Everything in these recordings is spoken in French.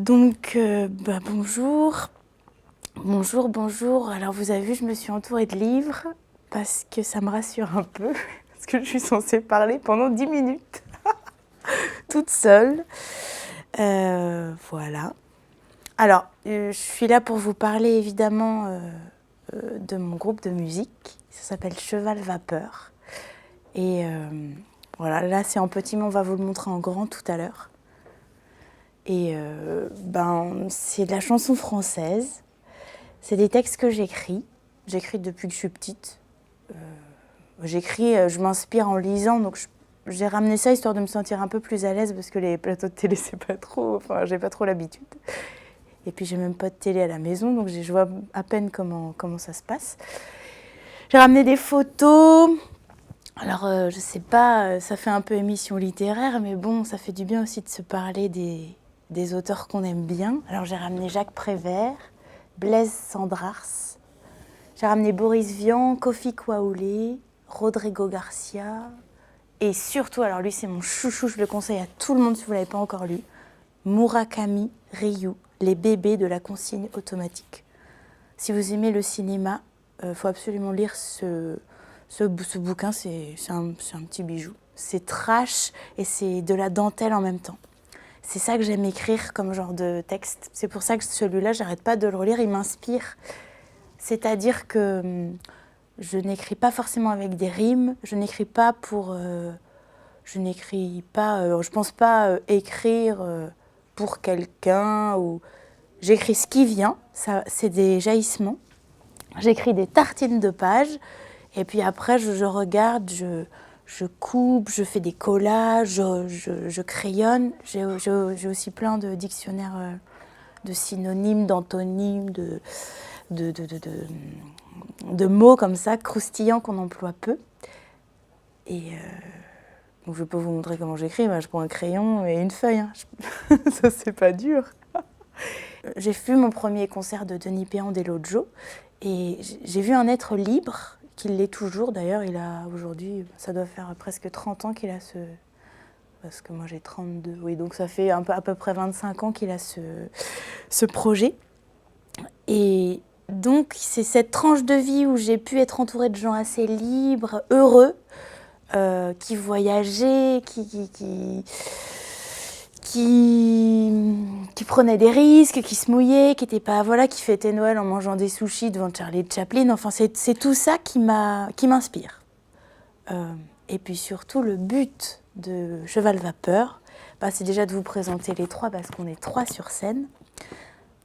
Bonjour. Bonjour. Alors vous avez vu, je me suis entourée de livres parce que ça me rassure un peu, parce que je suis censée parler pendant 10 minutes, toute seule. Voilà. Alors, je suis là pour vous parler évidemment de mon groupe de musique. Ça s'appelle Cheval Vapeur. Et voilà, là c'est en petit, mais on va vous le montrer en grand tout à l'heure. Et c'est de la chanson française. C'est des textes que j'écris. J'écris depuis que je suis petite. Je m'inspire en lisant, donc j'ai ramené ça histoire de me sentir un peu plus à l'aise parce que les plateaux de télé, c'est pas trop, enfin, j'ai pas trop l'habitude. Et puis j'ai même pas de télé à la maison, donc je vois à peine comment ça se passe. J'ai ramené des photos. Alors, je sais pas, ça fait un peu émission littéraire, mais bon, ça fait du bien aussi de se parler des auteurs qu'on aime bien. Alors, j'ai ramené Jacques Prévert, Blaise Cendrars, j'ai ramené Boris Vian, Kofi Kwaoulé, Rodrigo Garcia, et surtout, alors lui, c'est mon chouchou, je le conseille à tout le monde si vous ne l'avez pas encore lu, Murakami Ryu, Les bébés de la consigne automatique. Si vous aimez le cinéma, faut absolument lire ce bouquin, c'est un petit bijou. C'est trash et c'est de la dentelle en même temps. C'est ça que j'aime écrire comme genre de texte. C'est pour ça que celui-là, j'arrête pas de le relire, il m'inspire. C'est-à-dire que je n'écris pas forcément avec des rimes, je n'écris pas pour... je pense pas écrire pour quelqu'un ou... J'écris ce qui vient, ça, c'est des jaillissements. J'écris des tartines de pages et puis après je regarde, je coupe, je fais des collages, je crayonne. J'ai aussi plein de dictionnaires de synonymes, d'antonymes, de mots comme ça, croustillants qu'on emploie peu. Et donc je peux vous montrer comment j'écris. Je prends un crayon et une feuille. Hein. Ça, c'est pas dur. J'ai vu mon premier concert de Denis Péan l'autre jour et j'ai vu un être libre, qu'il l'est toujours d'ailleurs. Il a aujourd'hui, ça doit faire presque 30 ans qu'il a ce... Parce que moi j'ai 32, oui, donc ça fait à peu près 25 ans qu'il a ce projet. Et donc c'est cette tranche de vie où j'ai pu être entourée de gens assez libres, heureux, qui voyageaient, qui prenaient des risques, qui se mouillaient, qui étaient pas, voilà, qui fêtaient Noël en mangeant des sushis devant Charlie Chaplin. Enfin, c'est tout ça qui m'inspire. Et puis surtout, le but de Cheval Vapeur, c'est déjà de vous présenter les trois parce qu'on est trois sur scène.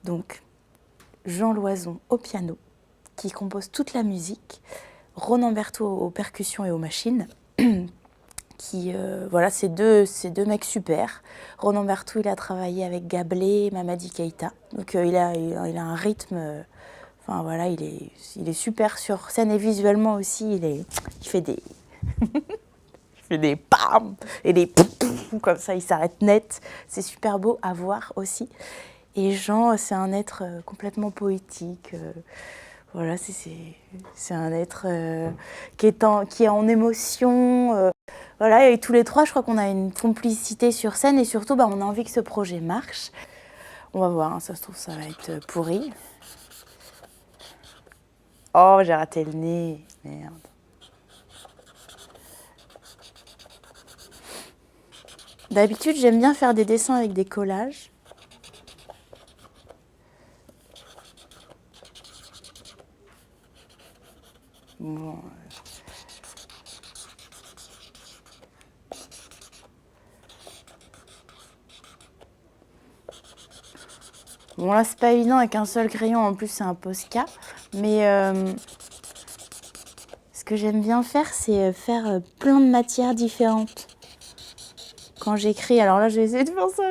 Donc, Jean Loison au piano, qui compose toute la musique, Ronan Berthaud aux percussions et aux machines, voilà, c'est deux mecs super. Ronan Berthaud, il a travaillé avec Gablé, Mamadi Keïta, donc il a un rythme, enfin voilà, il est super sur scène et visuellement aussi, il fait des il fait des pam et des pouf, comme ça, il s'arrête net. C'est super beau à voir aussi. Et Jean, c'est un être complètement poétique. Voilà, c'est un être qui est en émotion. Voilà, et tous les trois, je crois qu'on a une complicité sur scène et surtout, on a envie que ce projet marche. On va voir, hein, ça se trouve, ça va être pourri. Oh, j'ai raté le nez, merde. D'habitude, j'aime bien faire des dessins avec des collages. Bon. Bon, là, c'est pas évident avec un seul crayon, en plus, c'est un Posca. Mais ce que j'aime bien faire, c'est faire plein de matières différentes. Quand j'écris, alors là, je vais essayer de faire ça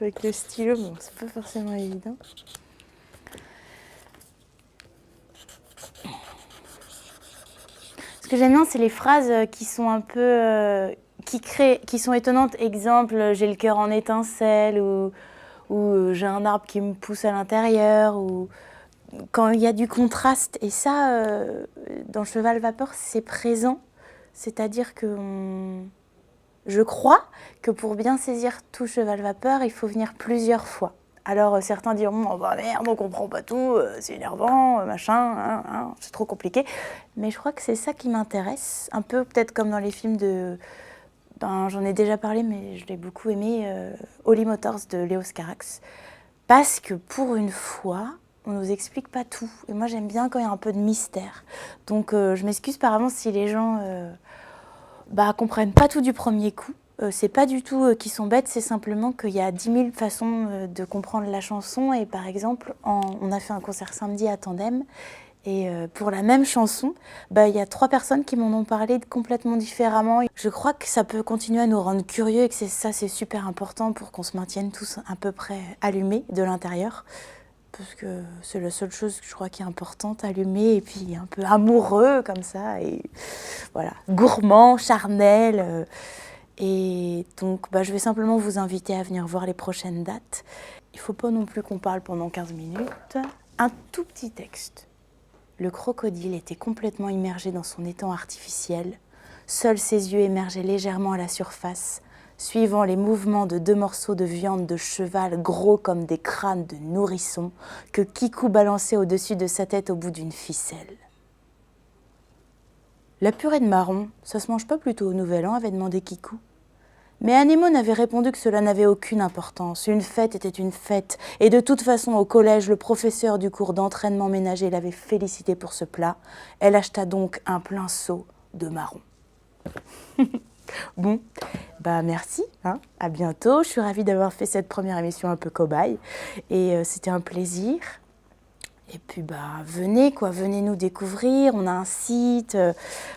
avec le stylo. Bon, c'est pas forcément évident. Ce que j'aime bien, c'est les phrases qui sont un peu... qui sont étonnantes. Exemple, j'ai le cœur en étincelle ou j'ai un arbre qui me pousse à l'intérieur ou quand il y a du contraste. Et ça, dans Cheval Vapeur, c'est présent. C'est-à-dire que Je crois que pour bien saisir tout cheval vapeur, il faut venir plusieurs fois. Alors certains diront oh bah merde, on comprend pas tout, c'est énervant, machin, c'est trop compliqué. Mais je crois que c'est ça qui m'intéresse, un peu peut-être comme dans les films de, j'en ai déjà parlé, mais je l'ai beaucoup aimé, Holly Motors de Léos Carax, parce que pour une fois, on nous explique pas tout. Et moi j'aime bien quand il y a un peu de mystère. Donc je m'excuse par avance si les gens comprennent pas tout du premier coup. C'est pas du tout qu'ils sont bêtes, c'est simplement qu'il y a 10 000 façons de comprendre la chanson. Et par exemple, on a fait un concert samedi à Tandem. Et pour la même chanson, il y a 3 personnes qui m'en ont parlé complètement différemment. Je crois que ça peut continuer à nous rendre curieux et que c'est super important pour qu'on se maintienne tous à peu près allumés de l'intérieur. Parce que c'est la seule chose que je crois qui est importante, allumée et puis un peu amoureux comme ça. Et voilà, gourmand, charnel. Et donc, je vais simplement vous inviter à venir voir les prochaines dates. Il ne faut pas non plus qu'on parle pendant 15 minutes. Un tout petit texte. Le crocodile était complètement immergé dans son étang artificiel. Seuls ses yeux émergeaient légèrement à la surface, suivant les mouvements de 2 morceaux de viande de cheval gros comme des crânes de nourrissons que Kikou balançait au-dessus de sa tête au bout d'une ficelle. La purée de marron, ça se mange pas plutôt au Nouvel An, avait demandé Kikou. Mais Anémone avait répondu que cela n'avait aucune importance. Une fête était une fête. Et de toute façon, au collège, le professeur du cours d'entraînement ménager l'avait félicité pour ce plat. Elle acheta donc un plein seau de marron. Bon, merci, à bientôt. Je suis ravie d'avoir fait cette première émission un peu cobaye. Et c'était un plaisir. Et puis venez venez nous découvrir. On a un site,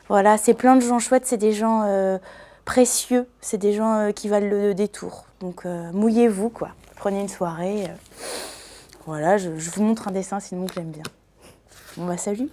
voilà, c'est plein de gens chouettes, c'est des gens précieux, c'est des gens qui valent le détour. Donc mouillez-vous prenez une soirée. Voilà, je vous montre un dessin sinon que j'aime bien. Bon salut.